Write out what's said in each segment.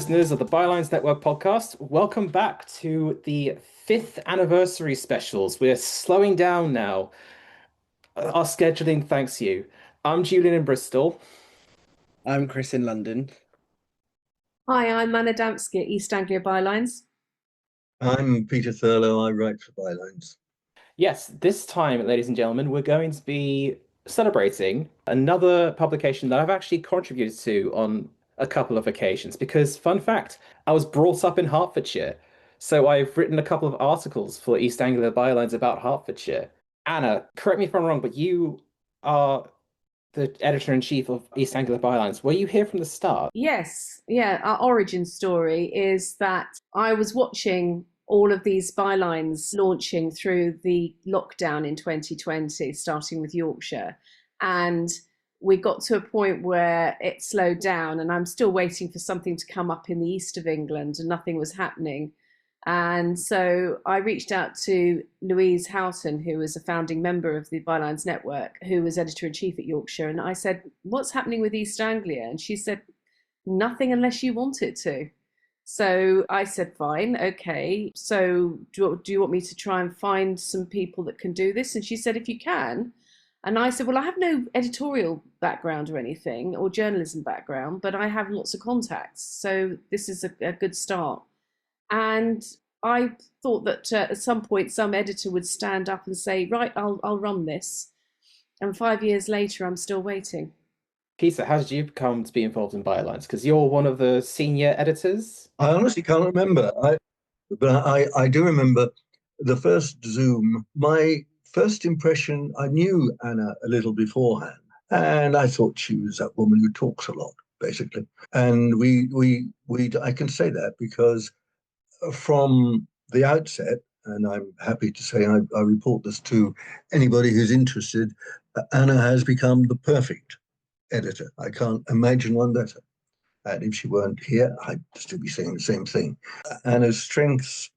listeners of the Bylines Network podcast. Welcome back to the 5th anniversary specials. We're slowing down now. Our scheduling thanks you. I'm Julian in Bristol. I'm Chris in London. Hi, I'm Anna Damski at East Anglia Bylines. I'm Peter Thurlow. I write for Bylines. Yes, this time, ladies and gentlemen, we're going to be celebrating another publication that I've actually contributed to on a couple of occasions because, fun fact, I was brought up in Hertfordshire. So I've written a couple of articles for East Anglia Bylines about Hertfordshire. Anna, correct me if I'm wrong, but you are the editor-in-chief of East Anglia Bylines. Were you here from the start? Yes, yeah, our origin story is that I was watching all of these bylines launching through the lockdown in 2020, starting with Yorkshire. And we got to a point where it slowed down, and I'm still waiting for something to come up in the east of England, and nothing was happening. And so I reached out to Louise Houghton, who was a founding member of the Bylines Network, who was editor-in-chief at Yorkshire. And I said, what's happening with East Anglia? And she said, nothing unless you want it to. So I said, fine, okay. So do you want me to try and find some people that can do this? And she said, if you can. And I said, well, I have no editorial background or anything, or journalism background, but I have lots of contacts. So this is a good start. And I thought that at some point, some editor would stand up and say, right, I'll run this. And 5 years later, I'm still waiting. Peter, how did you come to be involved in Bylines? Because you're one of the senior editors. I honestly can't remember, but I do remember the first Zoom. My first impression, I knew Anna a little beforehand, and I thought she was that woman who talks a lot, basically. And I can say that because from the outset, and I'm happy to say I report this to anybody who's interested, Anna has become the perfect editor. I can't imagine one better. And if she weren't here, I'd still be saying the same thing. Anna's strengths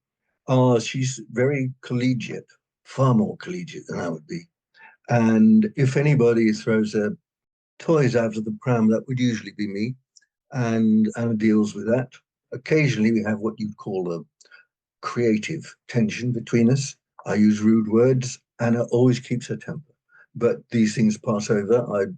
are she's very collegiate, far more collegiate than I would be. And if anybody throws their toys out of the pram, that would usually be me. And Anna deals with that. Occasionally, we have what you'd call a creative tension between us. I use rude words. Anna always keeps her temper. But these things pass over.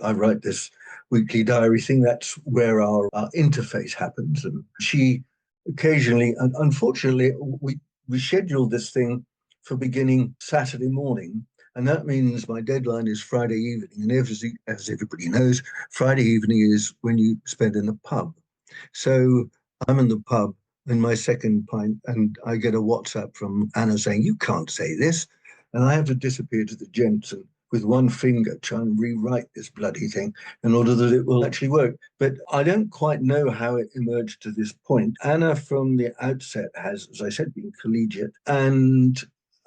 I write this weekly diary thing. That's where our interface happens. And she occasionally, and unfortunately, we scheduled this thing for beginning Saturday morning. And that means my deadline is Friday evening. And as everybody knows, Friday evening is when you spend in the pub. So I'm in the pub in my second pint, and I get a WhatsApp from Anna saying, you can't say this. And I have to disappear to the gents and with one finger try and rewrite this bloody thing in order that it will actually work. But I don't quite know how it emerged to this point. Anna from the outset has, as I said, been collegiate and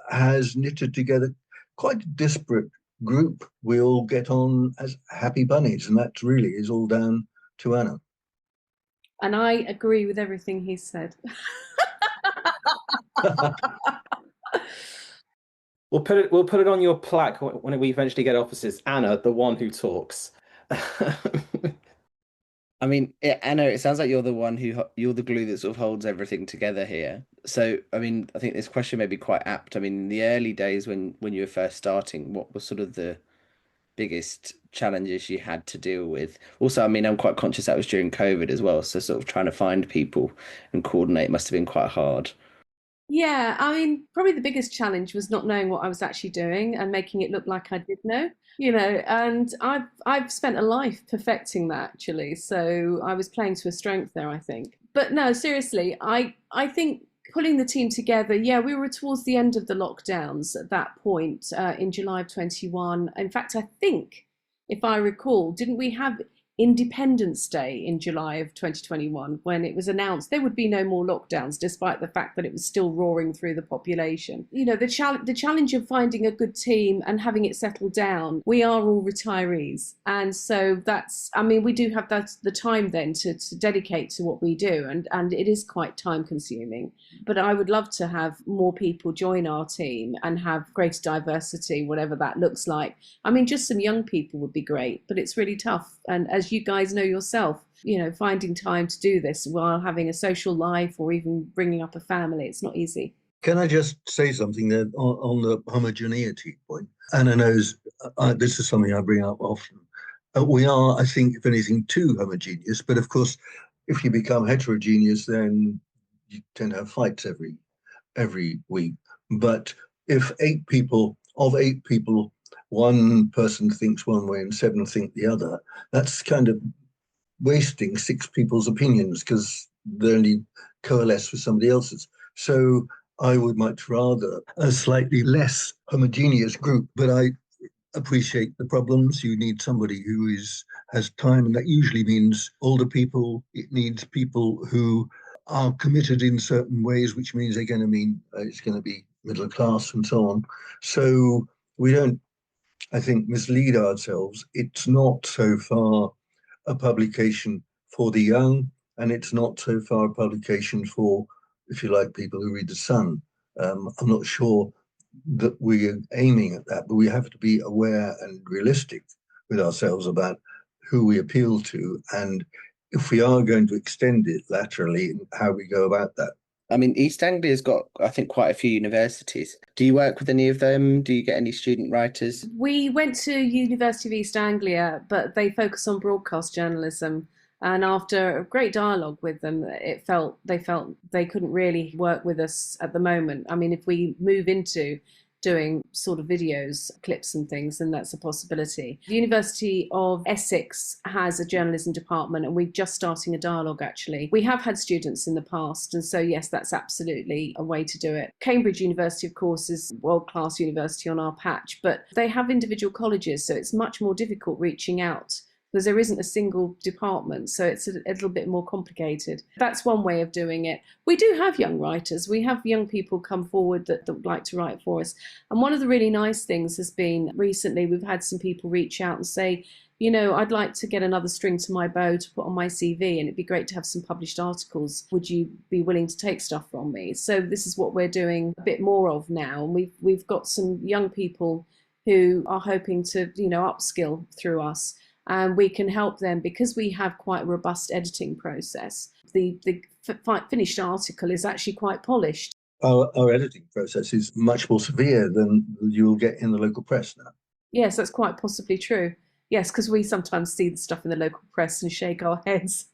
has knitted together quite a disparate group. We all get on as happy bunnies, and that really is all down to Anna. And I agree with everything he said. We'll put it on your plaque when we eventually get offices. Anna, the one who talks. I mean, Anna, it sounds like you're the glue that sort of holds everything together here. So, I mean, I think this question may be quite apt. I mean, in the early days when you were first starting, what was sort of the biggest challenges you had to deal with? Also, I mean, I'm quite conscious that was during COVID as well. So sort of trying to find people and coordinate must have been quite hard. Yeah, I mean, probably the biggest challenge was not knowing what I was actually doing and making it look like I did know, and I've spent a life perfecting that actually. So I was playing to a strength there, I think. But no, seriously, I think pulling the team together, yeah, we were towards the end of the lockdowns at that point in July of 21. In fact, I think, if I recall, didn't we have Independence Day in July of 2021 when it was announced there would be no more lockdowns, despite the fact that it was still roaring through the population. The challenge of finding a good team and having it settle down. We are all retirees, and so we do have the time then to dedicate to what we do, and it is quite time consuming. But I would love to have more people join our team and have greater diversity, whatever that looks like. I mean, just some young people would be great, but it's really tough. And as as you guys know yourself, finding time to do this while having a social life or even bringing up a family, it's not easy. Can I just say something there on the homogeneity point? Anna knows this is something I bring up often. We are, I think, if anything, too homogeneous. But of course, if you become heterogeneous, then you tend to have fights every week. But if of eight people, one person thinks one way and seven think the other, that's kind of wasting six people's opinions because they only coalesce with somebody else's. So I would much rather a slightly less homogeneous group, but I appreciate the problems. You need somebody who has time, and that usually means older people. It needs people who are committed in certain ways, which means it's going to be middle class and so on. So we don't, I think, mislead ourselves. It's not so far a publication for the young, and it's not so far a publication for, if you like, people who read The Sun. I'm not sure that we're aiming at that, but we have to be aware and realistic with ourselves about who we appeal to, and if we are going to extend it laterally, how we go about that. I mean, East Anglia's got, I think, quite a few universities. Do you work with any of them? Do you get any student writers? We went to University of East Anglia, but they focus on broadcast journalism. And after a great dialogue with them, they felt they couldn't really work with us at the moment. I mean, if we move into doing sort of videos, clips and things, then that's a possibility. The University of Essex has a journalism department, and we're just starting a dialogue, actually. We have had students in the past, and so yes, that's absolutely a way to do it. Cambridge University, of course, is a world-class university on our patch, but they have individual colleges, so it's much more difficult reaching out, because there isn't a single department, so it's a little bit more complicated. That's one way of doing it. We do have young writers. We have young people come forward that would like to write for us. And one of the really nice things has been recently we've had some people reach out and say, I'd like to get another string to my bow to put on my CV, and it'd be great to have some published articles. Would you be willing to take stuff from me? So this is what we're doing a bit more of now. And we've got some young people who are hoping to, upskill through us. And we can help them because we have quite a robust editing process. The finished article is actually quite polished. Our editing process is much more severe than you'll get in the local press now. Yes, that's quite possibly true. Yes, because we sometimes see the stuff in the local press and shake our heads.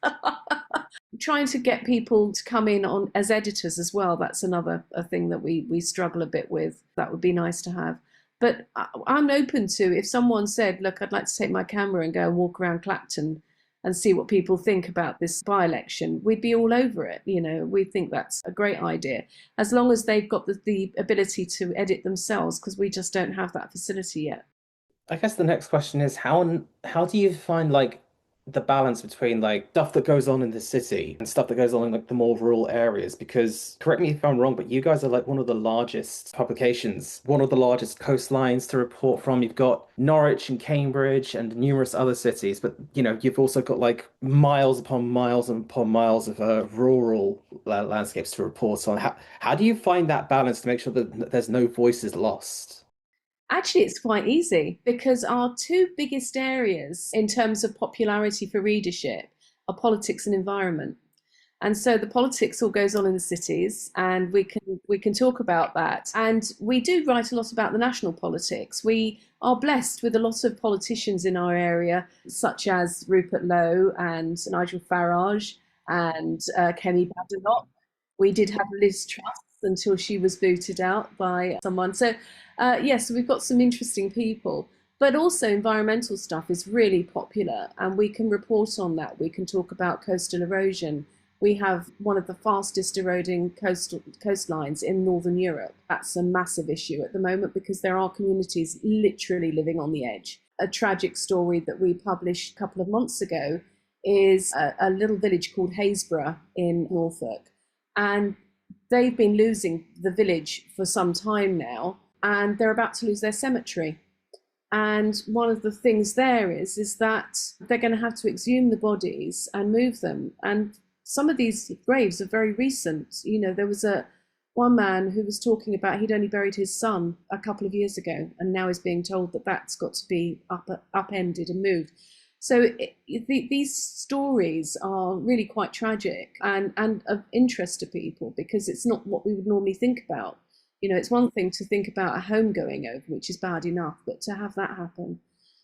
Trying to get people to come in on as editors as well, that's another thing that we struggle a bit with. That would be nice to have. But I'm open to, if someone said, look, I'd like to take my camera and go and walk around Clacton and see what people think about this by-election, we'd be all over it. We think that's a great idea, as long as they've got the ability to edit themselves, because we just don't have that facility yet. I guess the next question is how do you find the balance between stuff that goes on in the city and stuff that goes on in the more rural areas? Because correct me if I'm wrong, but you guys are one of the largest publications, one of the largest coastlines to report from. You've got Norwich and Cambridge and numerous other cities, but you've also got miles upon miles and upon miles of rural landscapes to report on. How do you find that balance to make sure that there's no voices lost? Actually, it's quite easy, because our two biggest areas in terms of popularity for readership are politics and environment. And so the politics all goes on in the cities, and we can talk about that. And we do write a lot about the national politics. We are blessed with a lot of politicians in our area, such as Rupert Lowe and Nigel Farage and Kemi Badenoch. We did have Liz Truss until she was booted out by someone. So yes, we've got some interesting people, but also environmental stuff is really popular, and we can report on that. We can talk about coastal erosion. We have one of the fastest eroding coastlines in Northern Europe. That's a massive issue at the moment, because there are communities literally living on the edge. A tragic story that we published a couple of months ago is a little village called Haysborough in Norfolk, and they've been losing the village for some time now, and they're about to lose their cemetery. And one of the things there is that they're going to have to exhume the bodies and move them. And some of these graves are very recent. There was one man who was talking about he'd only buried his son a couple of years ago, and now is being told that that's got to be upended and moved. So these stories are really quite tragic and of interest to people because it's not what we would normally think about. You know, it's one thing to think about a home going over, which is bad enough, but to have that happen.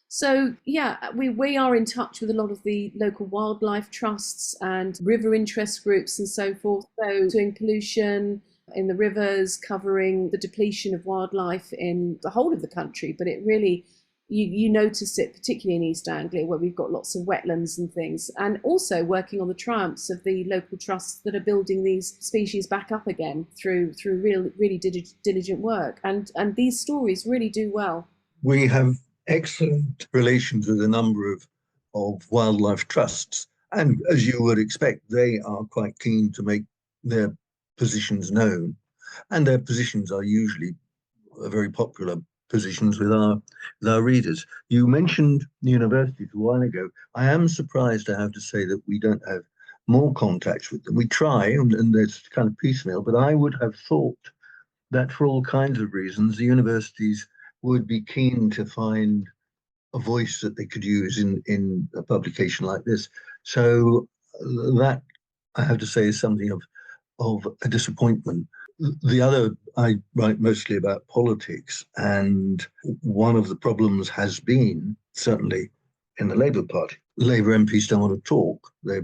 So yeah, we are in touch with a lot of the local wildlife trusts and river interest groups and so forth. So doing pollution in the rivers, covering the depletion of wildlife in the whole of the country, but it really you notice it particularly in East Anglia where we've got lots of wetlands and things, and also working on the triumphs of the local trusts that are building these species back up again through really diligent work, and these stories really do well. We have excellent relations with a number of wildlife trusts, and as you would expect, they are quite keen to make their positions known, and their positions are usually very popular positions with our readers. You mentioned universities a while ago. I am surprised, I have to say, that we don't have more contacts with them. We try, and it's kind of piecemeal, but I would have thought that for all kinds of reasons, the universities would be keen to find a voice that they could use in a publication like this. So that, I have to say, is something of a disappointment. The other, I write mostly about politics, and one of the problems has been, certainly in the Labour Party, Labour MPs don't want to talk. They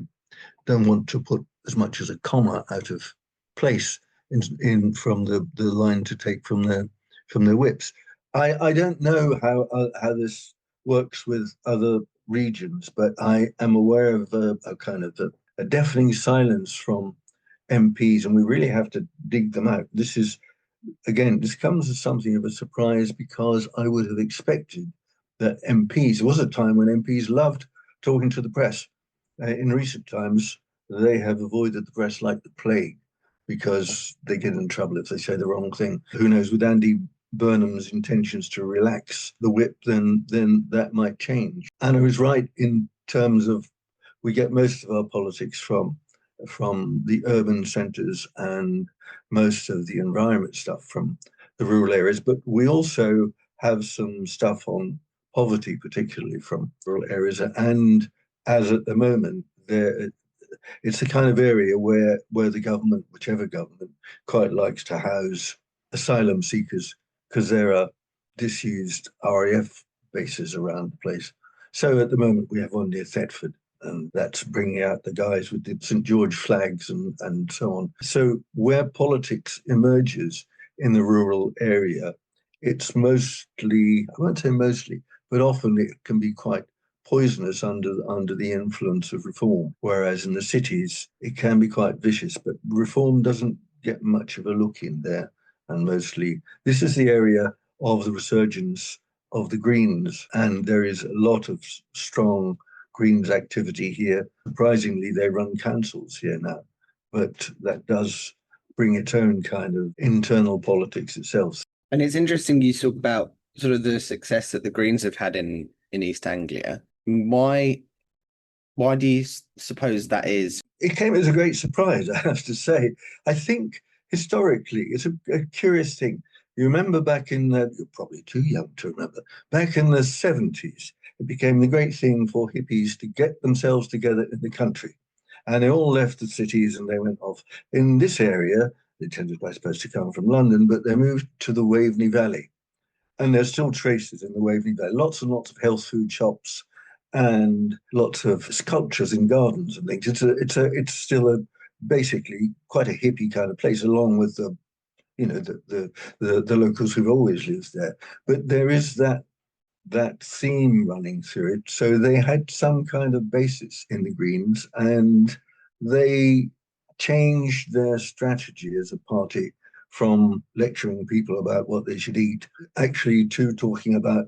don't want to put as much as a comma out of place in from the line to take from their whips. I don't know how this works with other regions, but I am aware of a kind of a deafening silence from MPs, and we really have to dig them out. This comes as something of a surprise because I would have expected that MPs, there was a time when MPs loved talking to the press. In recent times, they have avoided the press like the plague because they get in trouble if they say the wrong thing. Who knows, with Andy Burnham's intentions to relax the whip, then that might change. Anna is right in terms of we get most of our politics from the urban centres and most of the environment stuff from the rural areas. But we also have some stuff on poverty, particularly from rural areas. And as at the moment, it's the kind of area where the government, whichever government, quite likes to house asylum seekers because there are disused RAF bases around the place. So at the moment, we have one near Thetford, and that's bringing out the guys with the St. George flags and so on. So where politics emerges in the rural area, it's mostly, I won't say mostly, but often it can be quite poisonous under the influence of reform, whereas in the cities, it can be quite vicious, but reform doesn't get much of a look in there. And mostly, this is the area of the resurgence of the Greens, and there is a lot of strong Greens activity here. Surprisingly, they run councils here now, but that does bring its own kind of internal politics itself. And it's interesting you talk about sort of the success that the Greens have had in East Anglia. Why do you suppose that is? It came as a great surprise, I have to say. I think historically, it's a curious thing. You remember back in you're probably too young to remember, back in the 70s, it became the great thing for hippies to get themselves together in the country. And they all left the cities and they went off. In this area, they tended, I suppose, to come from London, but they moved to the Waveney Valley. And there's still traces in the Waveney Valley, lots and lots of health food shops and lots of sculptures in gardens and things. It's still basically quite a hippie kind of place, along with the locals who've always lived there. But there is that theme running through it. So they had some kind of basis in the Greens, and they changed their strategy as a party from lecturing people about what they should eat, actually to talking about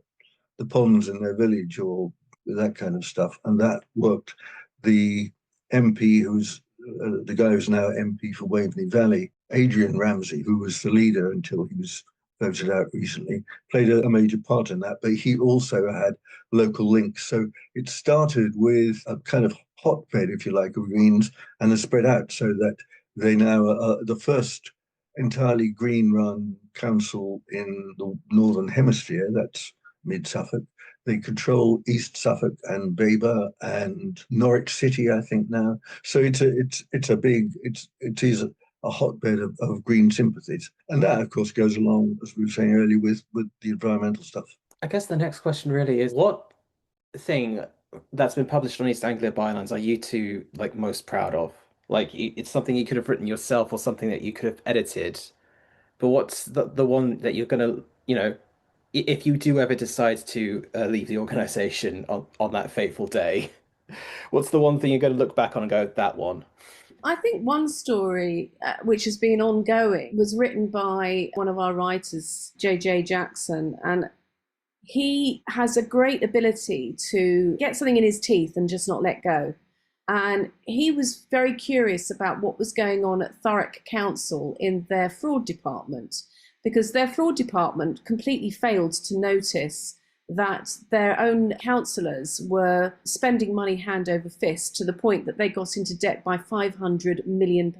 the ponds in their village or that kind of stuff. And that worked. The MP, the guy who's now MP for Waveney Valley, Adrian Ramsey, who was the leader until he was voted out recently, played a major part in that, but he also had local links. So it started with a kind of hotbed, if you like, of Greens, and has spread out so that they now are the first entirely green-run council in the Northern Hemisphere. That's mid Suffolk. They control East Suffolk and Baber and Norwich City, I think now. So it is a hotbed of green sympathies, and that of course goes along, as we were saying earlier, with the environmental stuff. I guess the next question really is what thing that's been published on East Anglia Bylines are you two like most proud of? Like it's something you could have written yourself or something that you could have edited. But what's the one that you're gonna, if you do ever decide to leave the organization on that fateful day, what's the one thing you're going to look back on and go, that one? I think one story which has been ongoing was written by one of our writers, J.J. Jackson, and he has a great ability to get something in his teeth and just not let go. And he was very curious about what was going on at Thurrock Council in their fraud department, because their fraud department completely failed to notice that their own councillors were spending money hand over fist to the point that they got into debt by £500 million.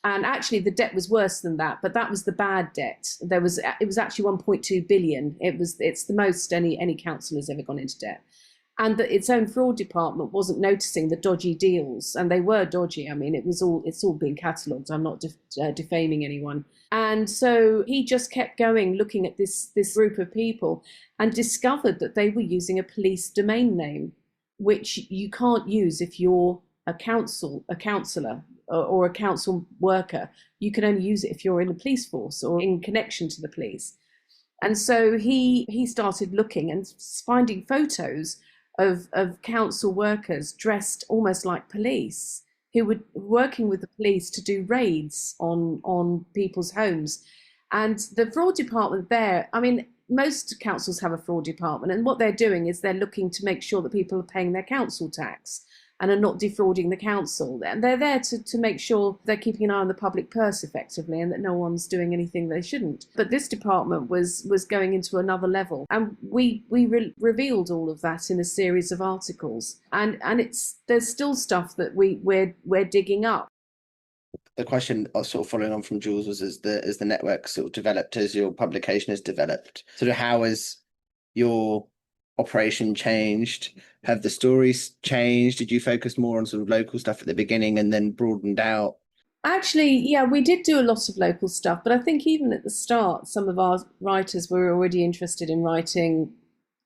And actually the debt was worse than that, but that was the bad debt. It was actually 1.2 billion. It's the most any council has ever gone into debt. And that its own fraud department wasn't noticing the dodgy deals, and they were dodgy. I mean, it's all being catalogued. I'm not defaming anyone. And so he just kept going, looking at this group of people, and discovered that they were using a police domain name, which you can't use if you're a councillor, or a council worker. You can only use it if you're in the police force or in connection to the police. And so he started looking and finding photos of council workers dressed almost like police, who were working with the police to do raids on people's homes. And the fraud department there, I mean, most councils have a fraud department, and what they're doing is they're looking to make sure that people are paying their council tax and are not defrauding the council. And they're there to make sure they're keeping an eye on the public purse effectively, and that no one's doing anything they shouldn't. But this department was going into another level, and we revealed all of that in a series of articles. And there's still stuff that we're digging up. The question sort of following on from Jules was, as the network sort of developed, as your publication has developed, sort of how has your operation changed? Have the stories changed? Did you focus more on sort of local stuff at the beginning and then broadened out? Actually, yeah, we did do a lot of local stuff, but I think even at the start, some of our writers were already interested in writing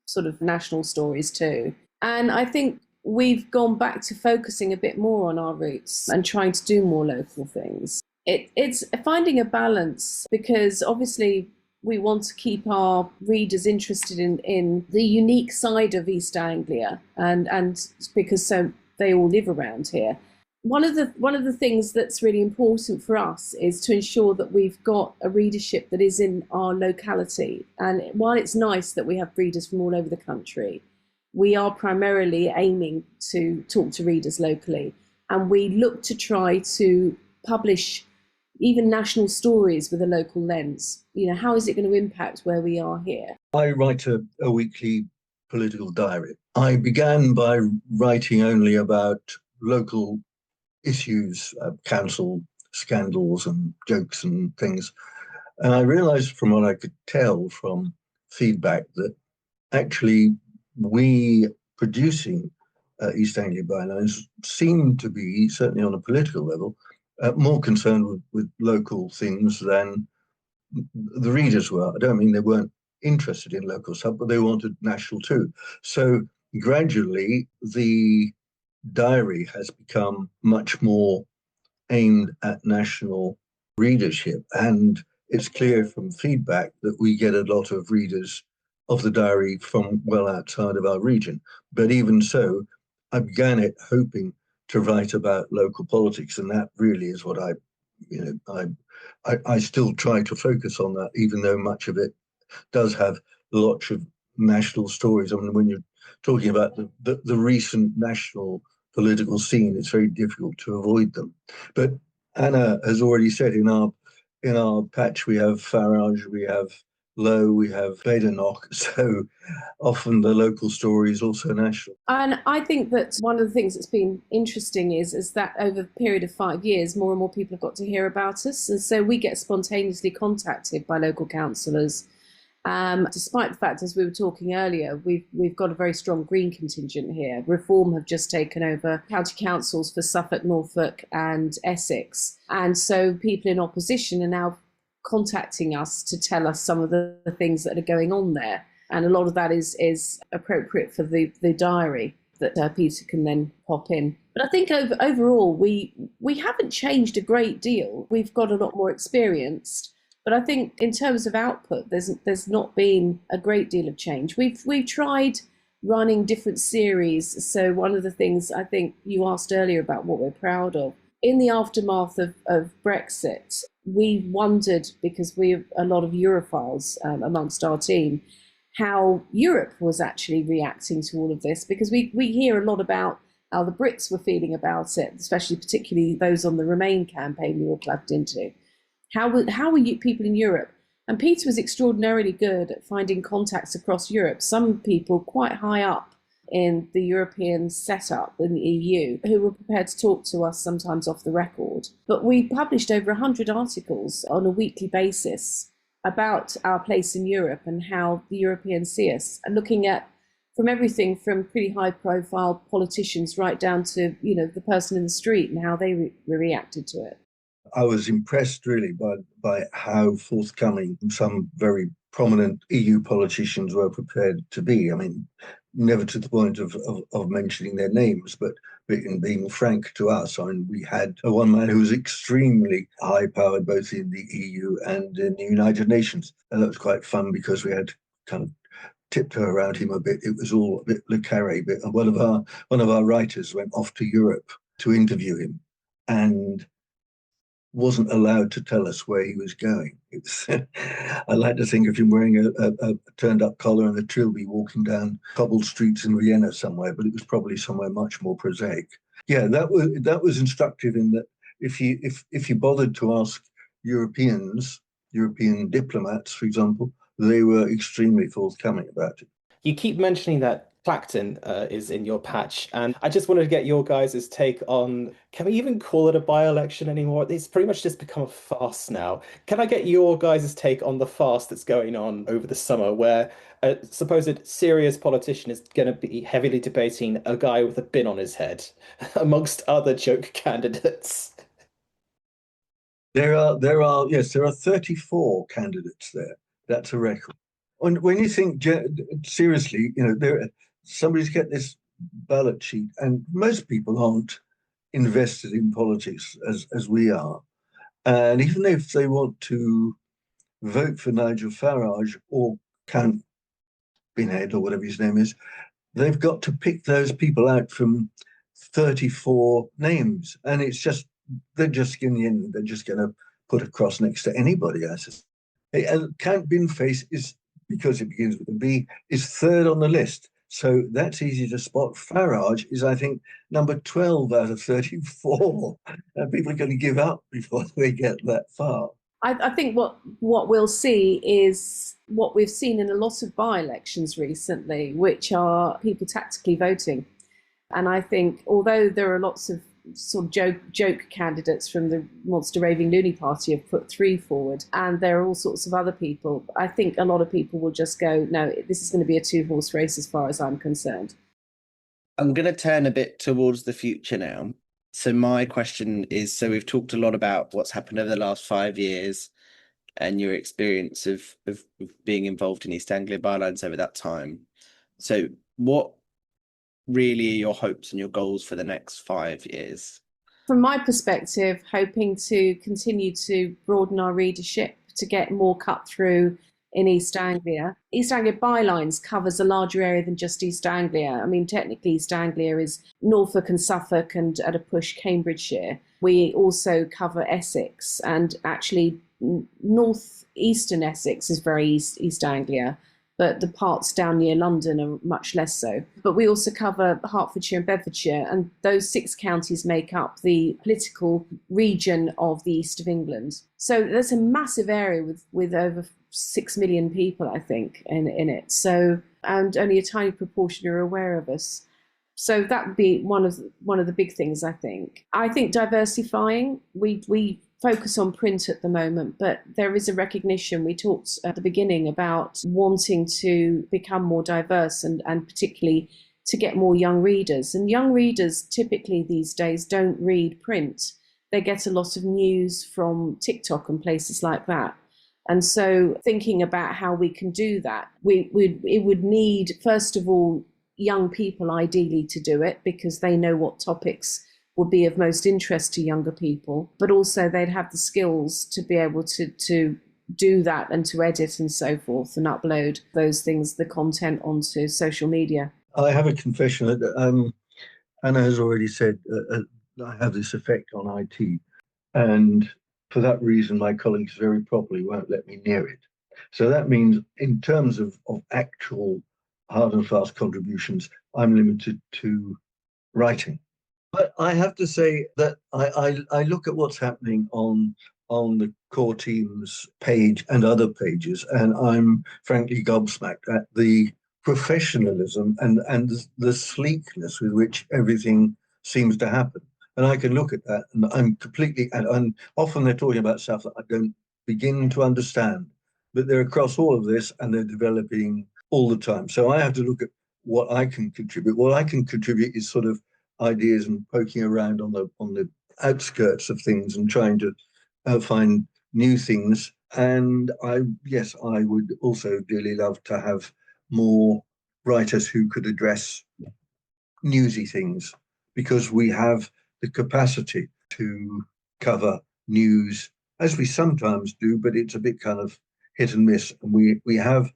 sort of national stories too. And I think we've gone back to focusing a bit more on our roots and trying to do more local things. It's finding a balance, because obviously we want to keep our readers interested in the unique side of East Anglia, and because so they all live around here. One of the things that's really important for us is to ensure that we've got a readership that is in our locality. And while it's nice that we have readers from all over the country, we are primarily aiming to talk to readers locally, and we look to try to publish even national stories with a local lens. How is it going to impact where we are here? I write a weekly political diary. I began by writing only about local issues, council scandals and jokes and things. And I realized from what I could tell from feedback that actually we producing East Anglia Bylines seemed to be, certainly on a political level, more concerned with local things than the readers were. I don't mean they weren't interested in local stuff, but they wanted national too. So gradually the diary has become much more aimed at national readership. And it's clear from feedback that we get a lot of readers of the diary from well outside of our region. But even so, I began it hoping to write about local politics, and that really is what I still try to focus on that, even though much of it does have lots of national stories. I mean, when you're talking about the recent national political scene, it's very difficult to avoid them. But Anna has already said in our patch we have Farage, we have Low, we have Badenoch, so often the local story is also national. And I think that one of the things that's been interesting is that over the period of 5 years, more and more people have got to hear about us. And so we get spontaneously contacted by local councillors Despite the fact, as we were talking earlier, we've got a very strong Green contingent here. Reform have just taken over county councils for Suffolk, Norfolk, and Essex, and so people in opposition are now contacting us to tell us some of the things that are going on there, and a lot of that is appropriate for the diary that Peter can then pop in. But I think overall we haven't changed a great deal. We've got a lot more experienced. But I think in terms of output, there's not been a great deal of change. We've tried running different series. So one of the things I think you asked earlier about what we're proud of, in the aftermath of Brexit, we wondered, because we have a lot of Europhiles amongst our team, how Europe was actually reacting to all of this, because we hear a lot about how the Brits were feeling about it, especially particularly those on the Remain campaign we were plugged into. How were you people in Europe? And Peter was extraordinarily good at finding contacts across Europe, some people quite high up in the European setup in the EU who were prepared to talk to us sometimes off the record. But we published over 100 articles on a weekly basis about our place in Europe and how the Europeans see us, and looking at from everything from pretty high profile politicians right down to, the person in the street and how they reacted to it. I was impressed really by how forthcoming some very prominent EU politicians were prepared to be. I mean, never to the point of mentioning their names, but in being frank to us. I mean, we had one man who was extremely high-powered both in the EU and in the United Nations. And that was quite fun because we had kind of tiptoe around him a bit. It was all a bit le carré bit. And one of our writers went off to Europe to interview him and wasn't allowed to tell us where he was going. I like to think of him wearing a turned-up collar and a trilby walking down cobbled streets in Vienna somewhere, but it was probably somewhere much more prosaic. Yeah, that was instructive in that if you bothered to ask European diplomats, for example, they were extremely forthcoming about it. You keep mentioning that Clacton is in your patch, and I just wanted to get your guys' take on, can we even call it a by-election anymore? It's pretty much just become a farce now. Can I get your guys' take on the farce that's going on over the summer, where a supposed serious politician is going to be heavily debating a guy with a bin on his head, amongst other joke candidates? There are 34 candidates there. That's a record. When you think seriously, somebody's get this ballot sheet, and most people aren't invested in politics as we are. And even if they want to vote for Nigel Farage or Count Binhead or whatever his name is, they've got to pick those people out from 34 names. And they're just in the end, they're just going to put a cross next to anybody, I suppose. And Count Binface is, because it begins with a B, is third on the list. So that's easy to spot. Farage is, I think, number 12 out of 34. And people are going to give up before they get that far. I think what we'll see is what we've seen in a lot of by-elections recently, which are people tactically voting. And I think, although there are lots of sort of joke candidates from the Monster Raving Loony Party have put 3 forward, and there are all sorts of other people, I think a lot of people will just go, no, this is going to be a 2-horse race as far as I'm concerned. I'm going to turn a bit towards the future now. So my question is, so we've talked a lot about what's happened over the last 5 years and your experience of being involved in East Anglia Bylines over that time. So what really are your hopes and your goals for the next 5 years? From my perspective, hoping to continue to broaden our readership, to get more cut through in East Anglia. East Anglia Bylines covers a larger area than just East Anglia. I mean, technically East Anglia is Norfolk and Suffolk and at a push Cambridgeshire. We also cover Essex, and actually northeastern Essex is very East Anglia, but the parts down near London are much less so. But we also cover Hertfordshire and Bedfordshire, and those 6 counties make up the political region of the east of England. So there's a massive area with over 6 million people, I think, in it. So, and only a tiny proportion are aware of us. So that would be one of the big things, I think. I think diversifying, we focus on print at the moment, but there is a recognition. We talked at the beginning about wanting to become more diverse and particularly to get more young readers. And young readers typically these days don't read print. They get a lot of news from TikTok and places like that. And so thinking about how we can do that, it would need, first of all, young people ideally to do it because they know what topics would be of most interest to younger people, but also they'd have the skills to be able to do that and to edit and so forth and upload those things, the content onto social media. I have a confession that Anna has already said I have this effect on IT. And for that reason, my colleagues very properly won't let me near it. So that means in terms of actual hard and fast contributions, I'm limited to writing. But I have to say that I look at what's happening on the core team's page and other pages, and I'm frankly gobsmacked at the professionalism and the sleekness with which everything seems to happen. And I can look at that, and I'm completely, and often they're talking about stuff that I don't begin to understand, but they're across all of this, and they're developing all the time. So I have to look at what I can contribute. What I can contribute is sort of ideas and poking around on the outskirts of things and trying to find new things. And I would also dearly love to have more writers who could address newsy things, because we have the capacity to cover news as we sometimes do, but it's a bit kind of hit and miss. And we have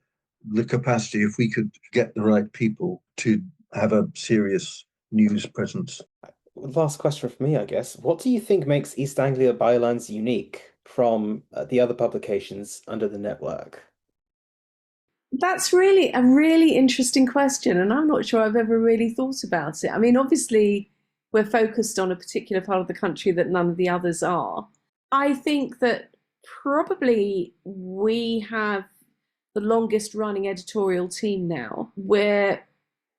the capacity, if we could get the right people, to have a serious news presence. Last question from me, I guess. What do you think makes East Anglia Bylines unique from the other publications under the network? That's really a really interesting question, and I'm not sure I've ever really thought about it. I mean, obviously, we're focused on a particular part of the country that none of the others are. I think that probably we have the longest running editorial team now, where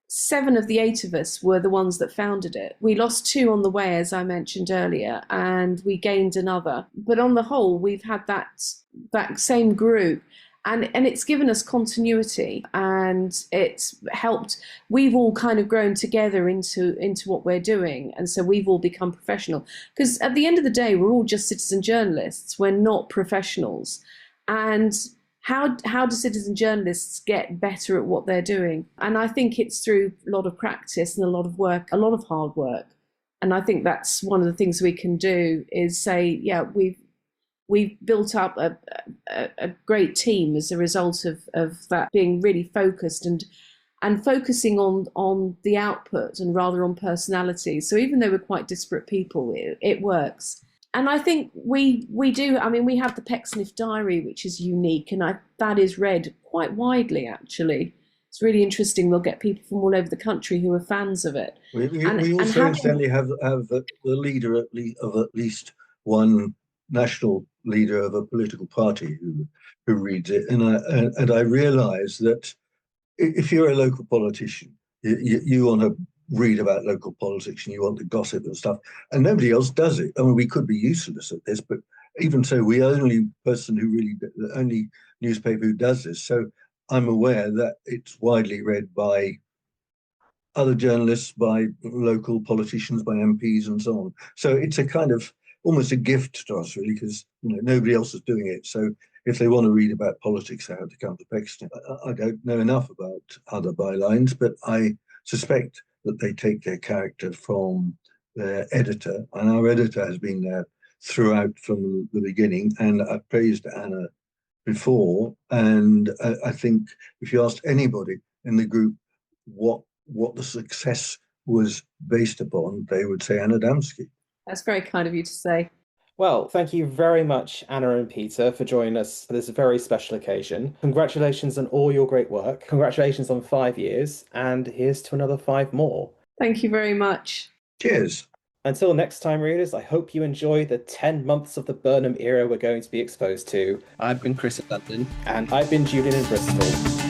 7 of the 8 of us were the ones that founded it. We lost 2 on the way, as I mentioned earlier, and we gained another. But on the whole, we've had that same group. And it's given us continuity, and it's helped. We've all kind of grown together into what we're doing, and so we've all become professional. Because at the end of the day, we're all just citizen journalists. We're not professionals. And how do citizen journalists get better at what they're doing? And I think it's through a lot of practice and a lot of work, a lot of hard work. And I think that's one of the things we can do is say, yeah, we've built up a great team as a result of that being really focused and focusing on the output and rather on personality. So even though we're quite disparate people, it works. And I think we do. I mean, we have the Pecksniff Diary, which is unique, and that is read quite widely, actually. It's really interesting. We'll get people from all over the country who are fans of it. We also incidentally have the leader of at least one national leader of a political party who reads it, and I realise that if you're a local politician, you want to read about local politics and you want the gossip and stuff, and nobody else does it. I mean, we could be useless at this, but even so, the only newspaper who does this. So I'm aware that it's widely read by other journalists, by local politicians, by MPs, and so on. So it's a kind of almost a gift to us, really, because nobody else is doing it. So if they want to read about politics, they have to come to Pecksniff. I don't know enough about other bylines, but I suspect that they take their character from their editor, and our editor has been there throughout from the beginning. And I've praised Anna before, and I think if you asked anybody in the group what the success was based upon, they would say Anna Damski. That's very kind of you to say. Well, thank you very much, Anna and Peter, for joining us for this very special occasion. Congratulations on all your great work. Congratulations on 5 years, and here's to another 5 more. Thank you very much. Cheers. Until next time, readers, I hope you enjoy the 10 months of the Burnham era we're going to be exposed to. I've been Chris at London. And I've been Julian in Bristol.